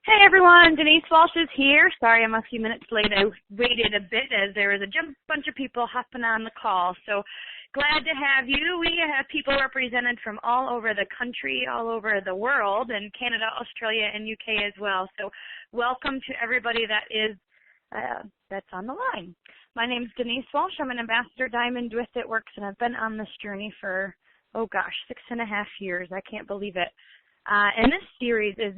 Hey everyone, Denise Walsh is here. Sorry I'm a few minutes late. I waited a bit as there was a bunch of people hopping on the call. So glad to have you. We have people represented from all over the country, all over the world, and Canada, Australia, and UK as well. So welcome to everybody that's on the line. My name is Denise Walsh. I'm an Ambassador Diamond with It Works, and I've been on this journey for, 6.5 years. I can't believe it. And this series has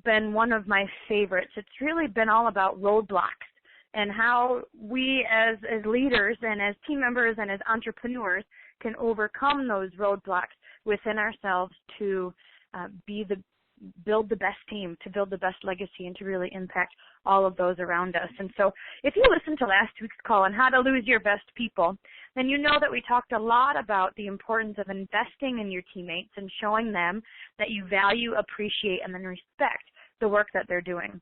been one of my favorites. It's really been all about roadblocks and how we as leaders and as team members and as entrepreneurs can overcome those roadblocks within ourselves to build the best team, to build the best legacy, and to really impact all of those around us. And so if you listened to last week's call on how to lose your best people, then you know that we talked a lot about the importance of investing in your teammates and showing them that you value, appreciate, and then respect the work that they're doing.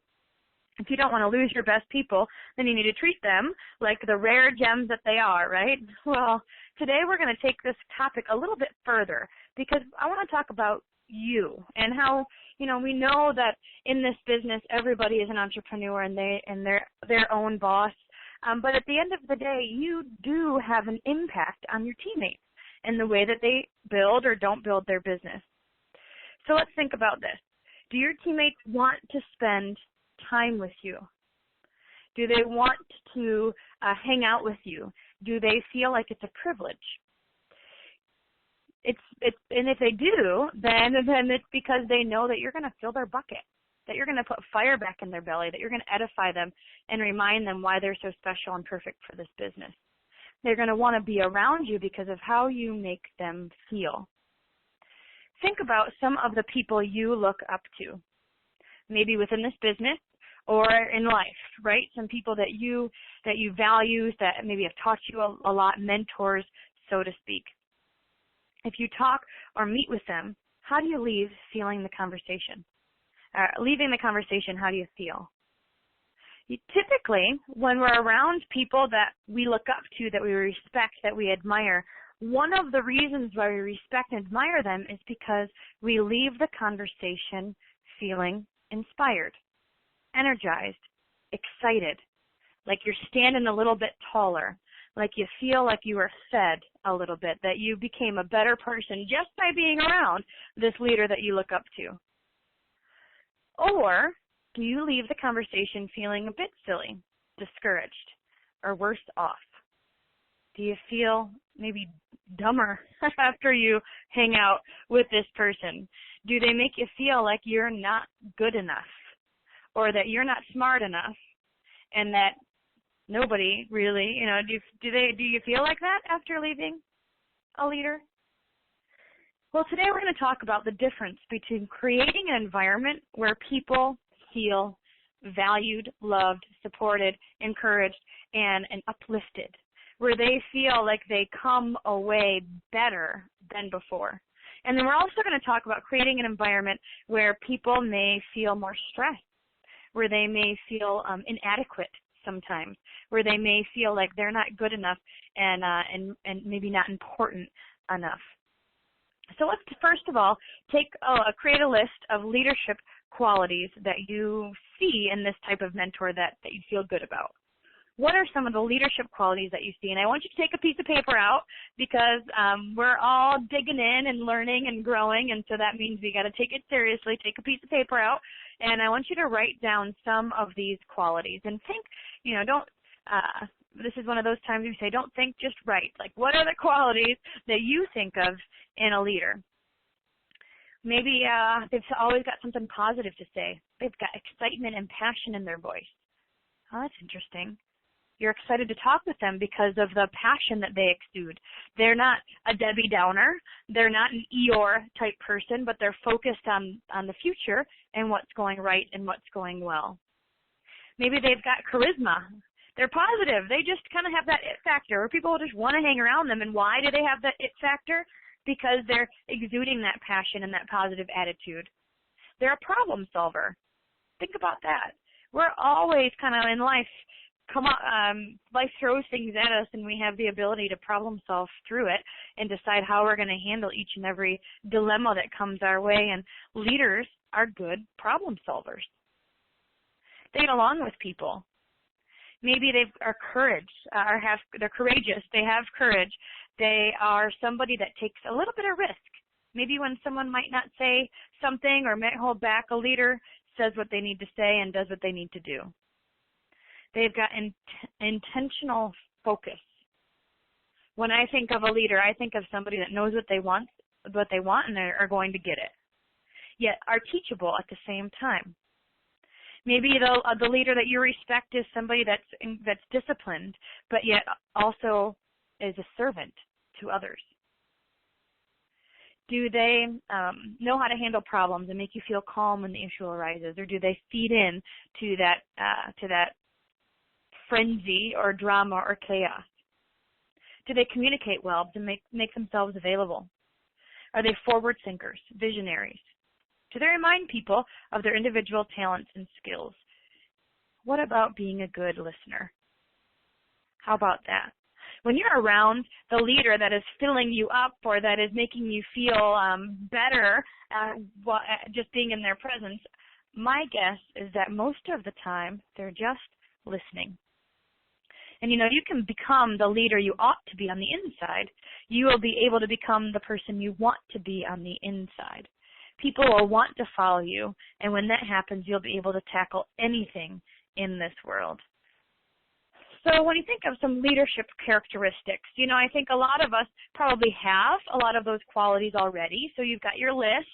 If you don't want to lose your best people, then you need to treat them like the rare gems that they are, right? Well, today we're going to take this topic a little bit further because I want to talk about you and how, we know that in this business everybody is an entrepreneur and they're their own boss. But at the end of the day, you do have an impact on your teammates and the way that they build or don't build their business. So let's think about this. Do your teammates want to spend time with you? Do they want to hang out with you? Do they feel like it's a privilege? And if they do, then it's because they know that you're going to fill their bucket, that you're going to put fire back in their belly, that you're going to edify them and remind them why they're so special and perfect for this business. They're going to want to be around you because of how you make them feel. Think about some of the people you look up to, maybe within this business or in life, right? Some people that you value, that maybe have taught you a lot, mentors, so to speak. If you talk or meet with them, how do you leave feeling the conversation? Leaving the conversation, how do you feel? Typically, when we're around people that we look up to, that we respect, that we admire, one of the reasons why we respect and admire them is because we leave the conversation feeling inspired, energized, excited, like you're standing a little bit taller, like you feel like you were fed a little bit, that you became a better person just by being around this leader that you look up to. Or do you leave the conversation feeling a bit silly, discouraged, or worse off? Do you feel maybe dumber after you hang out with this person? Do they make you feel like you're not good enough or that you're not smart enough and that nobody really, do you feel like that after leaving a leader? Well, today we're going to talk about the difference between creating an environment where people feel valued, loved, supported, encouraged, and uplifted, where they feel like they come away better than before. And then we're also going to talk about creating an environment where people may feel more stressed, where they may feel inadequate sometimes, where they may feel like they're not good enough and maybe not important enough. So let's first of all create a list of leadership qualities that you see in this type of mentor that you feel good about. What are some of the leadership qualities that you see? And I want you to take a piece of paper out because we're all digging in and learning and growing, and so that means we got to take it seriously. Take a piece of paper out, and I want you to write down some of these qualities. And think, this is one of those times you say, don't think, just write. Like, what are the qualities that you think of in a leader? Maybe they've always got something positive to say. They've got excitement and passion in their voice. Oh, that's interesting. You're excited to talk with them because of the passion that they exude. They're not a Debbie Downer. They're not an Eeyore type person, but they're focused on the future and what's going right and what's going well. Maybe they've got charisma. They're positive. They just kind of have that it factor where people just want to hang around them. And why do they have that it factor? Because they're exuding that passion and that positive attitude. They're a problem solver. Think about that. We're always kind of in life, life throws things at us and we have the ability to problem solve through it and decide how we're going to handle each and every dilemma that comes our way. And leaders are good problem solvers. They get along with people. Maybe they are they're courageous. They have courage. They are somebody that takes a little bit of risk. Maybe when someone might not say something or might hold back, a leader says what they need to say and does what they need to do. They've got intentional focus. When I think of a leader, I think of somebody that knows what they want, and they are going to get it, yet are teachable at the same time. Maybe the leader that you respect is somebody that's disciplined, but yet also is a servant to others. Do they know how to handle problems and make you feel calm when the issue arises, or do they feed in to that frenzy or drama or chaos? Do they communicate well to make themselves available? Are they forward thinkers, visionaries? Do they remind people of their individual talents and skills? What about being a good listener? How about that? When you're around the leader that is filling you up or that is making you feel better just being in their presence, my guess is that most of the time they're just listening. And you can become the leader you ought to be on the inside. You will be able to become the person you want to be on the inside. People will want to follow you, and when that happens, you'll be able to tackle anything in this world. So when you think of some leadership characteristics, I think a lot of us probably have a lot of those qualities already. So you've got your list.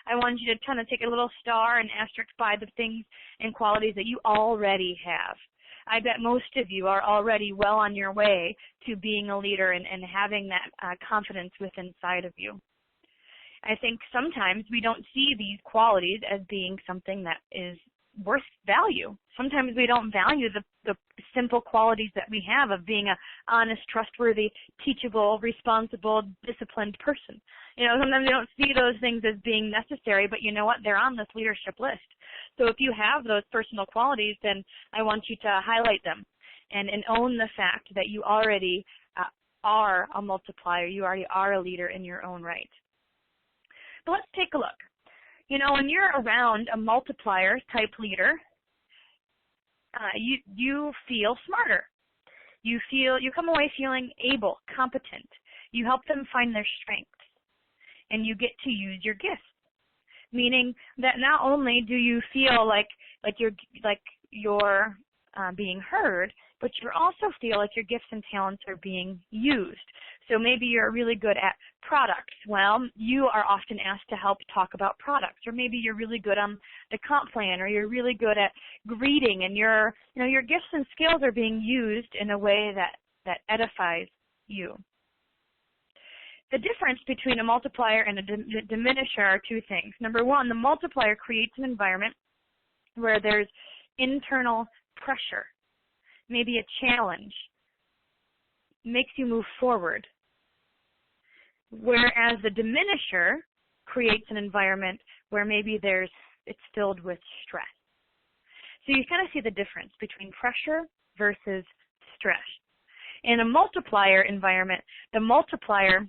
I want you to kind of take a little star and asterisk by the things and qualities that you already have. I bet most of you are already well on your way to being a leader and having that confidence within inside of you. I think sometimes we don't see these qualities as being something that is worth value. Sometimes we don't value the simple qualities that we have of being an honest, trustworthy, teachable, responsible, disciplined person. Sometimes we don't see those things as being necessary, but you know what? They're on this leadership list. So if you have those personal qualities, then I want you to highlight them and own the fact that you already are a multiplier. You already are a leader in your own right. But let's take a look. When you're around a multiplier type leader, you feel smarter. You come away feeling able, competent. You help them find their strengths, and you get to use your gifts. Meaning that not only do you feel like you're being heard, but you also feel like your gifts and talents are being used. So maybe you're really good at products. Well, you are often asked to help talk about products. Or maybe you're really good on the comp plan, or you're really good at greeting, and your gifts and skills are being used in a way that edifies you. The difference between a multiplier and a diminisher are two things. Number one, the multiplier creates an environment where there's internal pressure, maybe a challenge, makes you move forward. Whereas the diminisher creates an environment where maybe it's filled with stress. So you kind of see the difference between pressure versus stress. In a multiplier environment, the multiplier,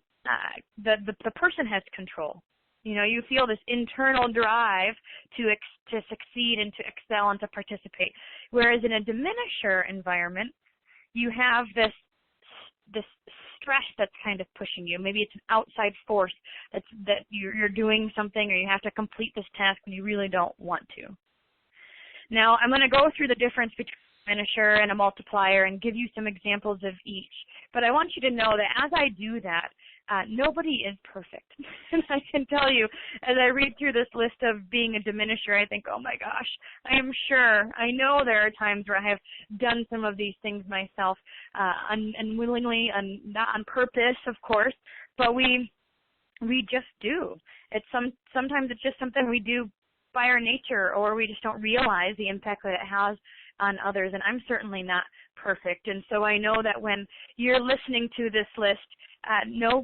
the person has control. You feel this internal drive to succeed and to excel and to participate. Whereas in a diminisher environment, you have this stress that's kind of pushing you. Maybe it's an outside force that you're doing something, or you have to complete this task when you really don't want to. Now, I'm going to go through the difference between a diminisher and a multiplier and give you some examples of each. But I want you to know that as I do that, nobody is perfect. And I can tell you, as I read through this list of being a diminisher, I think, oh my gosh, I know there are times where I have done some of these things myself, unwillingly, and not on purpose, of course, but we just do. Sometimes it's just something we do by our nature, or we just don't realize the impact that it has on others, and I'm certainly not perfect. And so I know that when you're listening to this list,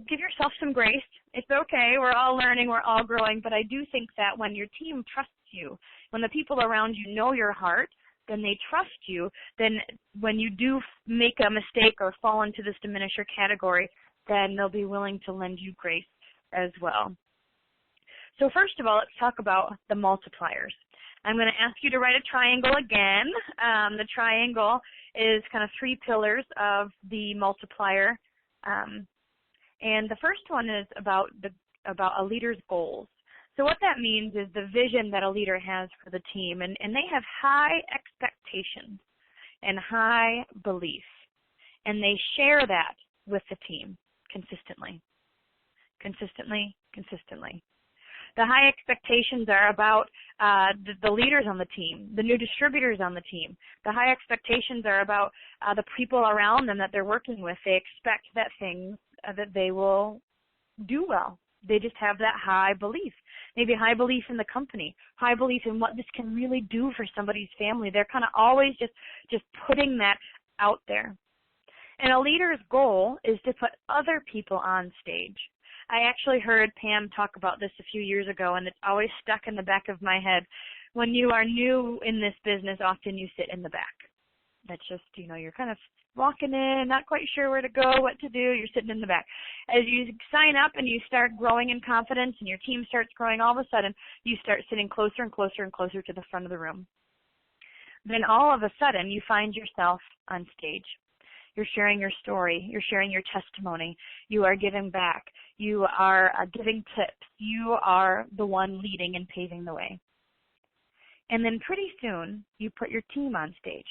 give yourself some grace. It's okay. We're all learning. We're all growing. But I do think that when your team trusts you, when the people around you know your heart, then they trust you. Then when you do make a mistake or fall into this diminisher category, then they'll be willing to lend you grace as well. So first of all, let's talk about the multipliers. I'm going to ask you to write a triangle again. The triangle is kind of 3 pillars of the multiplier. And the first one is about a leader's goals. So what that means is the vision that a leader has for the team, and they have high expectations and high belief, and they share that with the team consistently. The high expectations are about the leaders on the team, the new distributors on the team. The high expectations are about the people around them that they're working with. They expect that things that they will do well. They just have that high belief. Maybe high belief in the company, high belief in what this can really do for somebody's family. They're kind of always just putting that out there. And a leader's goal is to put other people on stage. I actually heard Pam talk about this a few years ago, and it's always stuck in the back of my head. When you are new in this business, often you sit in the back. That's just, you're kind of walking in, not quite sure where to go, what to do, you're sitting in the back. As you sign up and you start growing in confidence and your team starts growing, all of a sudden you start sitting closer and closer and closer to the front of the room. Then all of a sudden you find yourself on stage. You're sharing your story. You're sharing your testimony. You are giving back. You are giving tips. You are the one leading and paving the way. And then pretty soon, you put your team on stage.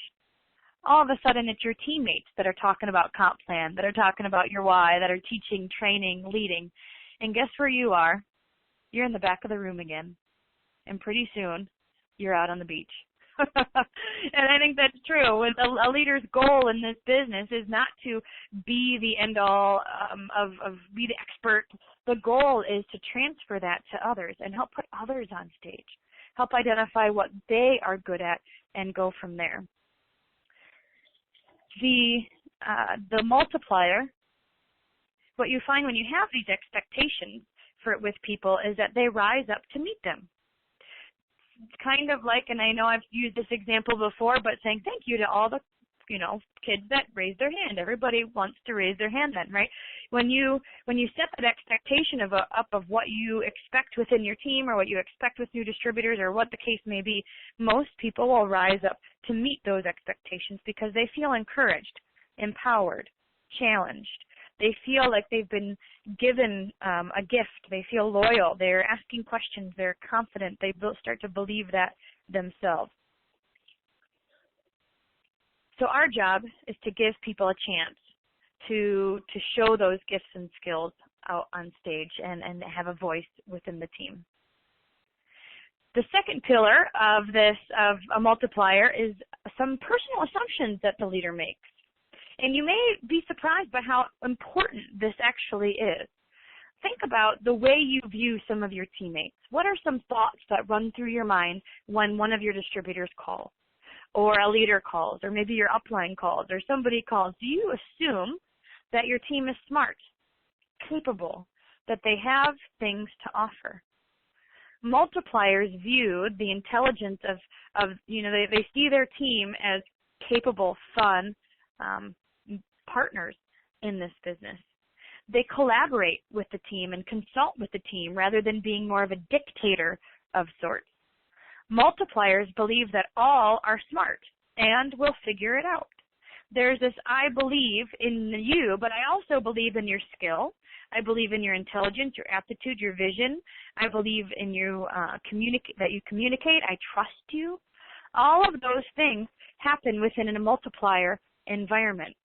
All of a sudden, it's your teammates that are talking about comp plan, that are talking about your why, that are teaching, training, leading. And guess where you are? You're in the back of the room again. And pretty soon, you're out on the beach. And I think that's true. A leader's goal in this business is not to be the end-all of be the expert. The goal is to transfer that to others and help put others on stage, help identify what they are good at, and go from there. The multiplier, what you find when you have these expectations with people is that they rise up to meet them. It's kind of like, and I know I've used this example before, but saying thank you to all the, kids that raised their hand. Everybody wants to raise their hand then, right? When you set that expectation up of what you expect within your team or what you expect with new distributors or what the case may be, most people will rise up to meet those expectations because they feel encouraged, empowered, challenged. They feel like they've been given a gift. They feel loyal. They're asking questions. They're confident. They start to believe that themselves. So our job is to give people a chance to show those gifts and skills out on stage and have a voice within the team. The second pillar of a multiplier is some personal assumptions that the leader makes. And you may be surprised by how important this actually is. Think about the way you view some of your teammates. What are some thoughts that run through your mind when one of your distributors calls, or a leader calls, or maybe your upline calls, or somebody calls? Do you assume that your team is smart, capable, that they have things to offer? Multipliers view the intelligence of they see their team as capable, fun, partners in this business. They collaborate with the team and consult with the team rather than being more of a dictator of sorts. Multipliers believe that all are smart and will figure it out. There's this, I believe in you, but I also believe in your skill. I believe in your intelligence, your aptitude, your vision. I believe in you that you communicate. I trust you. All of those things happen within a multiplier environment.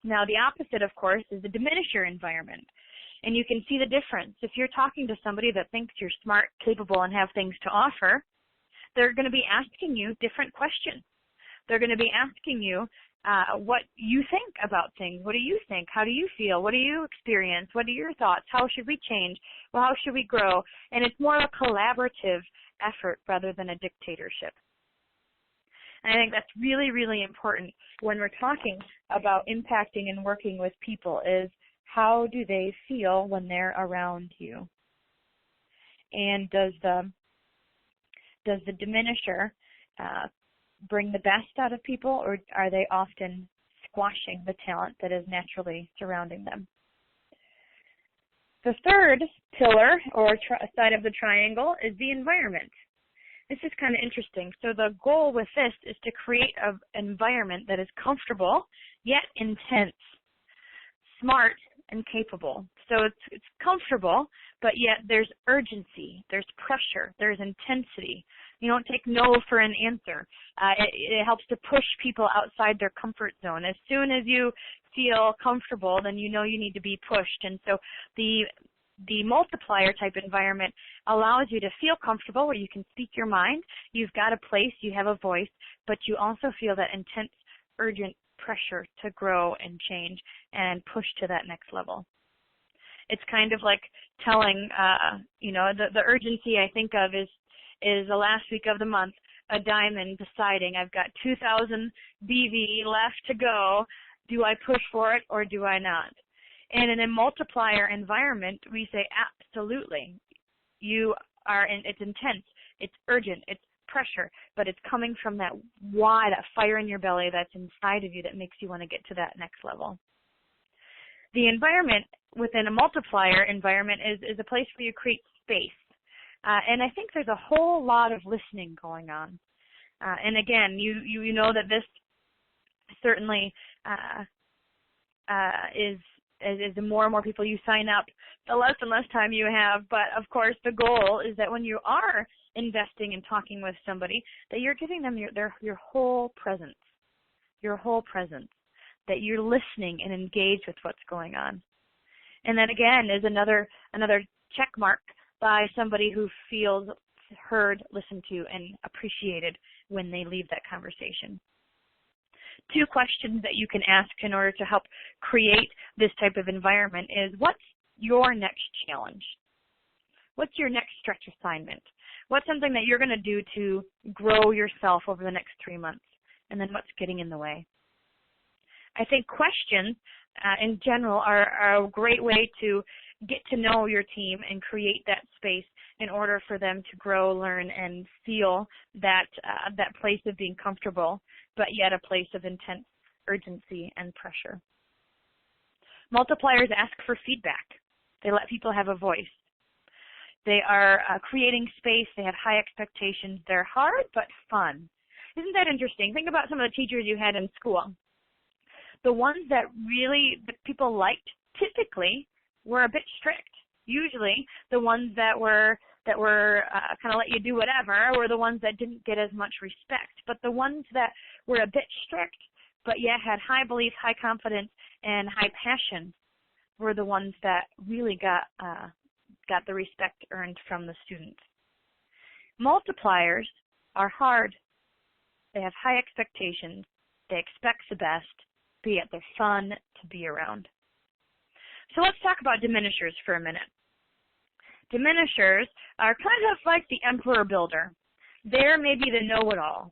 Now, the opposite, of course, is the diminisher environment. And you can see the difference. If you're talking to somebody that thinks you're smart, capable, and have things to offer, they're going to be asking you different questions. They're going to be asking you what you think about things. What do you think? How do you feel? What do you experience? What are your thoughts? How should we change? Well, how should we grow? And it's more of a collaborative effort rather than a dictatorship. And I think that's really, really important when we're talking about impacting and working with people is how do they feel when they're around you? And does the diminisher bring the best out of people, or are they often squashing the talent that is naturally surrounding them? The third pillar or side of the triangle is the environment. This is kind of interesting. So the goal with this is to create an environment that is comfortable, yet intense, smart, and capable. So it's comfortable, but yet there's urgency, there's pressure, there's intensity. You don't take no for an answer. It helps to push people outside their comfort zone. As soon as you feel comfortable, then you know you need to be pushed. And so the multiplier type environment allows you to feel comfortable where you can speak your mind. You've got a place, you have a voice, but you also feel that intense, urgent pressure to grow and change and push to that next level. It's kind of like telling, the urgency I think of is the last week of the month, a diamond deciding I've got 2,000 BV left to go. Do I push for it or do I not? And in a multiplier environment, we say absolutely. It's intense, it's urgent, it's pressure, but it's coming from that why, that fire in your belly that's inside of you that makes you want to get to that next level. The environment within a multiplier environment is a place where you create space. And I think there's a whole lot of listening going on. And again, you know that this certainly is the more and more people you sign up, the less and less time you have. But of course, the goal is that when you are investing and talking with somebody, that you're giving them your whole presence, that you're listening and engaged with what's going on. And that again is another check mark by somebody who feels heard, listened to, and appreciated when they leave that conversation. 2 questions that you can ask in order to help create this type of environment is, what's your next challenge? What's your next stretch assignment? What's something that you're going to do to grow yourself over the next 3 months? And then what's getting in the way? I think questions in general are a great way to get to know your team and create that space in order for them to grow, learn, and feel that place of being comfortable, but yet a place of intense urgency and pressure. Multipliers ask for feedback. They let people have a voice. They are creating space. They have high expectations. They're hard but fun. Isn't that interesting? Think about some of the teachers you had in school. The ones that people liked typically were a bit strict. Usually the ones that were kind of let you do whatever were the ones that didn't get as much respect. But the ones that were a bit strict but yet had high belief, high confidence, and high passion were the ones that really got the respect earned from the students. Multipliers are hard. They have high expectations. They expect the best, but yet they're fun to be around. So let's talk about diminishers for a minute. Diminishers are kind of like the emperor builder. They're maybe the know-it-all.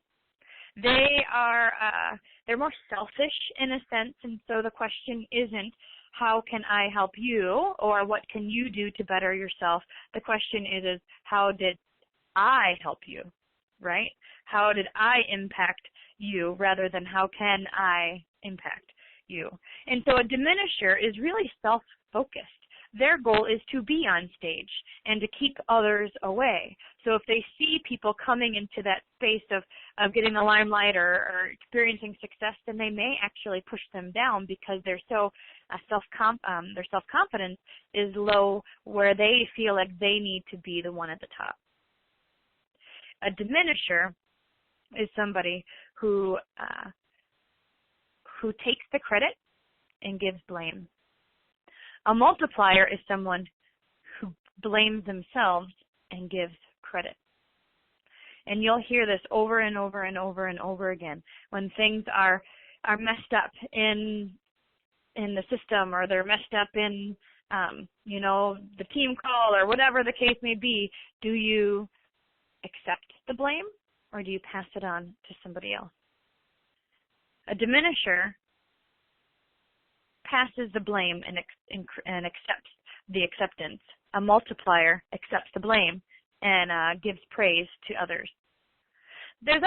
They're more selfish in a sense, and so the question isn't, how can I help you, or what can you do to better yourself? The question is how did I help you, right? How did I impact you, rather than how can I impact you? And so a diminisher is really self-focused. Their goal is to be on stage and to keep others away. So if they see people coming into that space of getting the limelight or experiencing success, then they may actually push them down because they're so their self-confidence is low, where they feel like they need to be the one at the top. A diminisher is somebody who takes the credit and gives blame. A multiplier is someone who blames themselves and gives credit. And you'll hear this over and over and over and over again. When things are messed up in the system, or they're messed up in the team call, or whatever the case may be, do you accept the blame, or do you pass it on to somebody else? A diminisher passes the blame and accepts the acceptance. A multiplier accepts the blame and gives praise to others. There's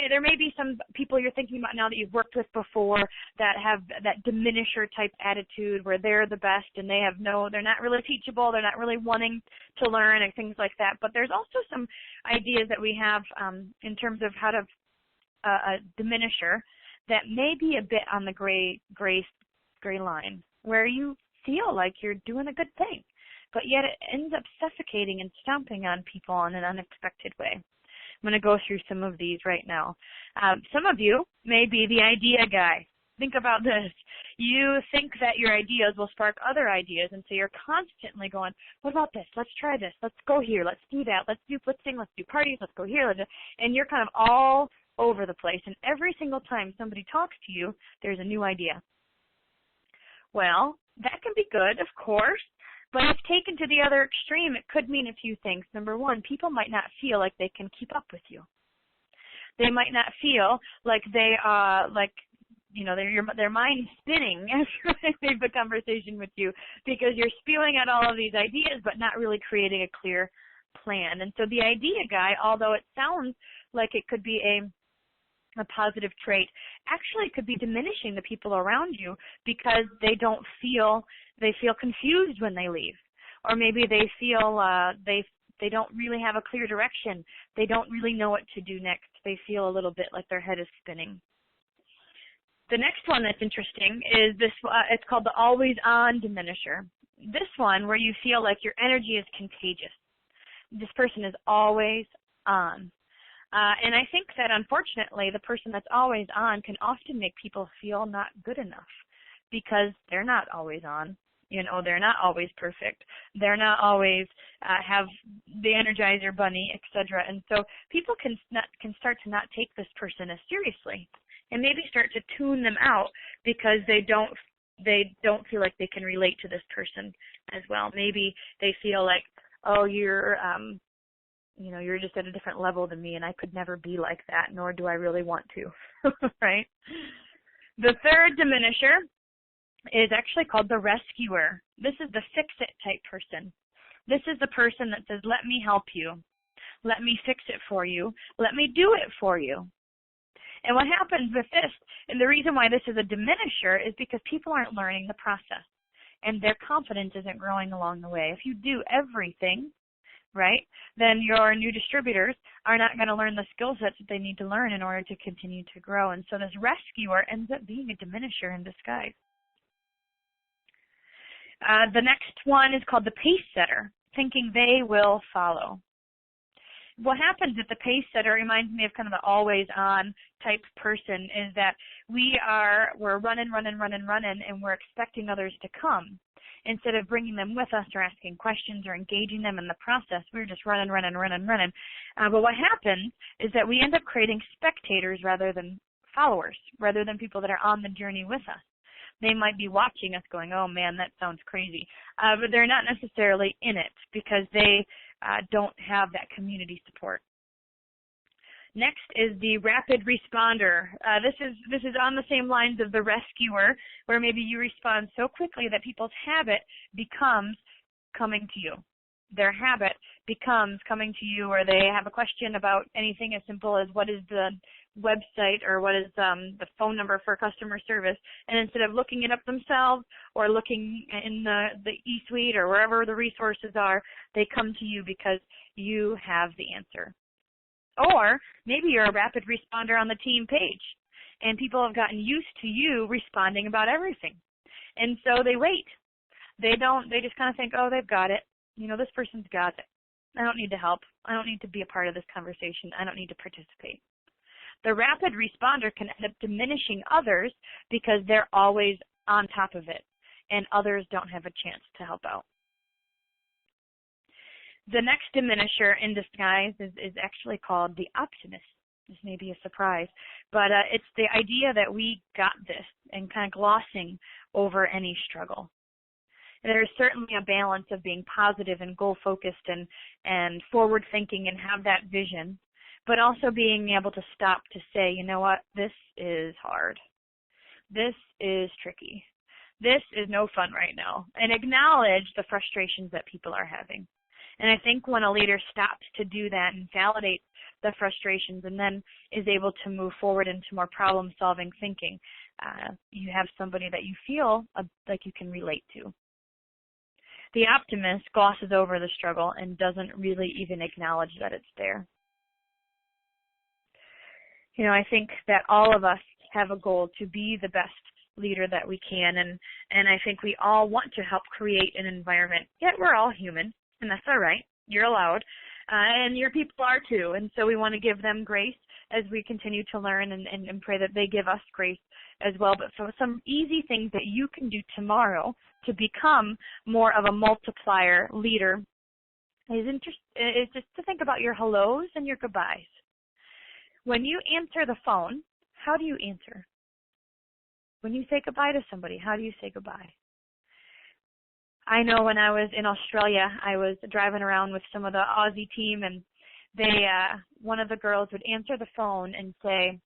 there may be some people you're thinking about now that you've worked with before that have that diminisher type attitude where they're the best and they're not really teachable, they're not really wanting to learn and things like that. But there's also some ideas that we have in terms of how to a diminisher that may be a bit on the gray line, where you feel like you're doing a good thing, but yet it ends up suffocating and stomping on people in an unexpected way. I'm going to go through some of these right now. Some of you may be the idea guy. Think about this. You think that your ideas will spark other ideas, and so you're constantly going, what about this? Let's try this. Let's go here. Let's do that. Let's sing. Let's do parties. Let's go here. And you're kind of all over the place, and every single time somebody talks to you, there's a new idea. Well, that can be good, of course, but if taken to the other extreme, it could mean a few things. Number one, people might not feel like they can keep up with you. They might not feel like they their mind's spinning as they have a conversation with you because you're spewing out all of these ideas but not really creating a clear plan. And so the idea guy, although it sounds like it could be a positive trait, actually could be diminishing the people around you because they feel confused when they leave, or maybe they feel they don't really have a clear direction. They don't really know what to do next. They feel a little bit like their head is spinning. The next one that's interesting is this. It's called the always on diminisher. This one where you feel like your energy is contagious. This person is always on. And I think that, unfortunately, the person that's always on can often make people feel not good enough because they're not always on. They're not always perfect. They're not always have the Energizer Bunny, etc. And so people can start to not take this person as seriously and maybe start to tune them out because they don't feel like they can relate to this person as well. Maybe they feel like, oh, you're just at a different level than me, and I could never be like that, nor do I really want to, right? The third diminisher is actually called the rescuer. This is the fix-it type person. This is the person that says, let me help you. Let me fix it for you. Let me do it for you. And what happens with this, and the reason why this is a diminisher is because people aren't learning the process, and their confidence isn't growing along the way. If you do everything, right, then your new distributors are not going to learn the skill sets that they need to learn in order to continue to grow. And so this rescuer ends up being a diminisher in disguise. The next one is called the pace setter, thinking they will follow. What happens at the pace setter reminds me of kind of the always on type person is that we're running, and we're expecting others to come. Instead of bringing them with us or asking questions or engaging them in the process, we're just running. But what happens is that we end up creating spectators rather than followers, rather than people that are on the journey with us. They might be watching us going, oh man, that sounds crazy. But they're not necessarily in it because they don't have that community support. Next is the rapid responder. This is on the same lines of the rescuer, where maybe you respond so quickly that people's habit becomes coming to you. Their habit becomes coming to you, or they have a question about anything as simple as what is the website or what is the phone number for customer service, and instead of looking it up themselves or looking in the e-suite or wherever the resources are, they come to you because you have the answer. Or maybe you're a rapid responder on the team page, and people have gotten used to you responding about everything. And so they wait. They just kind of think, oh, they've got it. This person's got it. I don't need to help. I don't need to be a part of this conversation. I don't need to participate. The rapid responder can end up diminishing others because they're always on top of it, and others don't have a chance to help out. The next diminisher in disguise is actually called the optimist. This may be a surprise, but it's the idea that we got this and kind of glossing over any struggle. There is certainly a balance of being positive and goal-focused and forward-thinking and have that vision, but also being able to stop to say, you know what, this is hard. This is tricky. This is no fun right now, and acknowledge the frustrations that people are having. And I think when a leader stops to do that and validates the frustrations and then is able to move forward into more problem-solving thinking. You have somebody that you feel like you can relate to. The optimist glosses over the struggle and doesn't really even acknowledge that it's there. You know, I think that all of us have a goal to be the best leader that we can, and I think we all want to help create an environment, yet we're all human, and that's all right. You're allowed, and your people are too, and so we want to give them grace as we continue to learn and pray that they give us grace as well. But for some easy things that you can do tomorrow to become more of a multiplier leader is just to think about your hellos and your goodbyes. When you answer the phone, how do you answer? When you say goodbye to somebody, how do you say goodbye? I know when I was in Australia, I was driving around with some of the Aussie team, and they, one of the girls would answer the phone and say,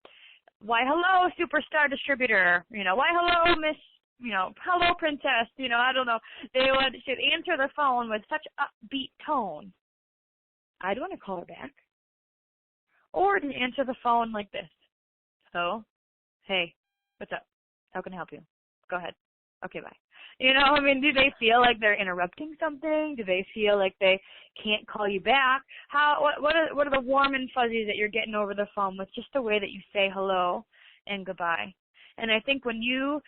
"Why, hello, superstar distributor," "Why, hello, Miss," "Hello, princess," I don't know. She'd answer the phone with such upbeat tone. I'd want to call her back. Or to answer the phone like this. "Hello, hey, what's up? How can I help you? Go ahead. Okay, bye." Do they feel like they're interrupting something? Do they feel like they can't call you back? What are the warm and fuzzies that you're getting over the phone with just the way that you say hello and goodbye? And I think when you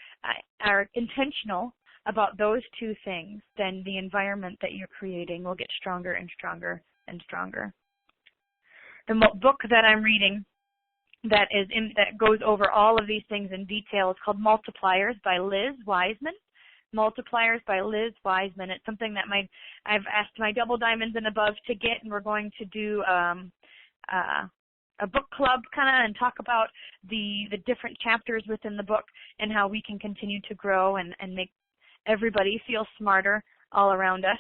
are intentional about those two things, then the environment that you're creating will get stronger and stronger and stronger. The book that I'm reading that goes over all of these things in detail is called Multipliers by Liz Wiseman. Multipliers by Liz Wiseman. It's something that I've asked my double diamonds and above to get, and we're going to do a book club and talk about the different chapters within the book and how we can continue to grow and make everybody feel smarter all around us.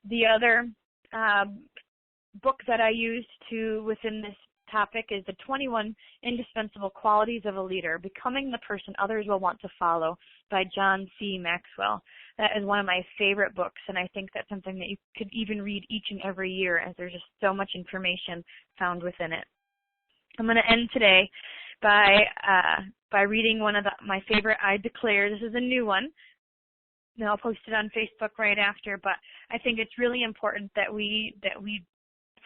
The other book that I used within this topic is the 21 Indispensable Qualities of a Leader, Becoming the Person Others Will Want to Follow by John C. Maxwell. That is one of my favorite books, and I think that's something that you could even read each and every year, as there's just so much information found within it. I'm going to end today by reading one of my favorite I Declare. This is a new one. Now I'll post it on Facebook right after, but I think it's really important that we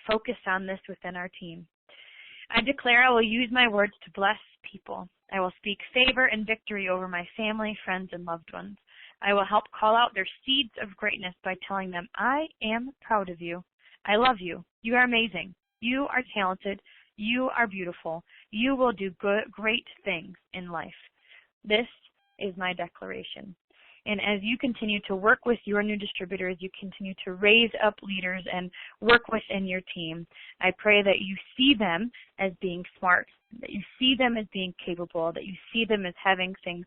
focus on this within our team. I declare I will use my words to bless people. I will speak favor and victory over my family, friends, and loved ones. I will help call out their seeds of greatness by telling them, "I am proud of you. I love you. You are amazing. You are talented. You are beautiful. You will do great things in life." This is my declaration. And as you continue to work with your new distributors, you continue to raise up leaders and work within your team, I pray that you see them as being smart, that you see them as being capable, that you see them as having things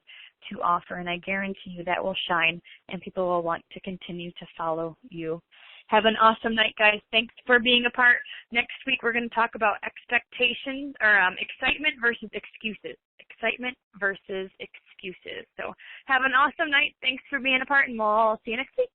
to offer. And I guarantee you that will shine and people will want to continue to follow you. Have an awesome night, guys. Thanks for being a part. Next week, we're going to talk about expectations or excitement versus excuses. Excitement versus excuses. So have an awesome night. Thanks for being a part, and we'll see you next week.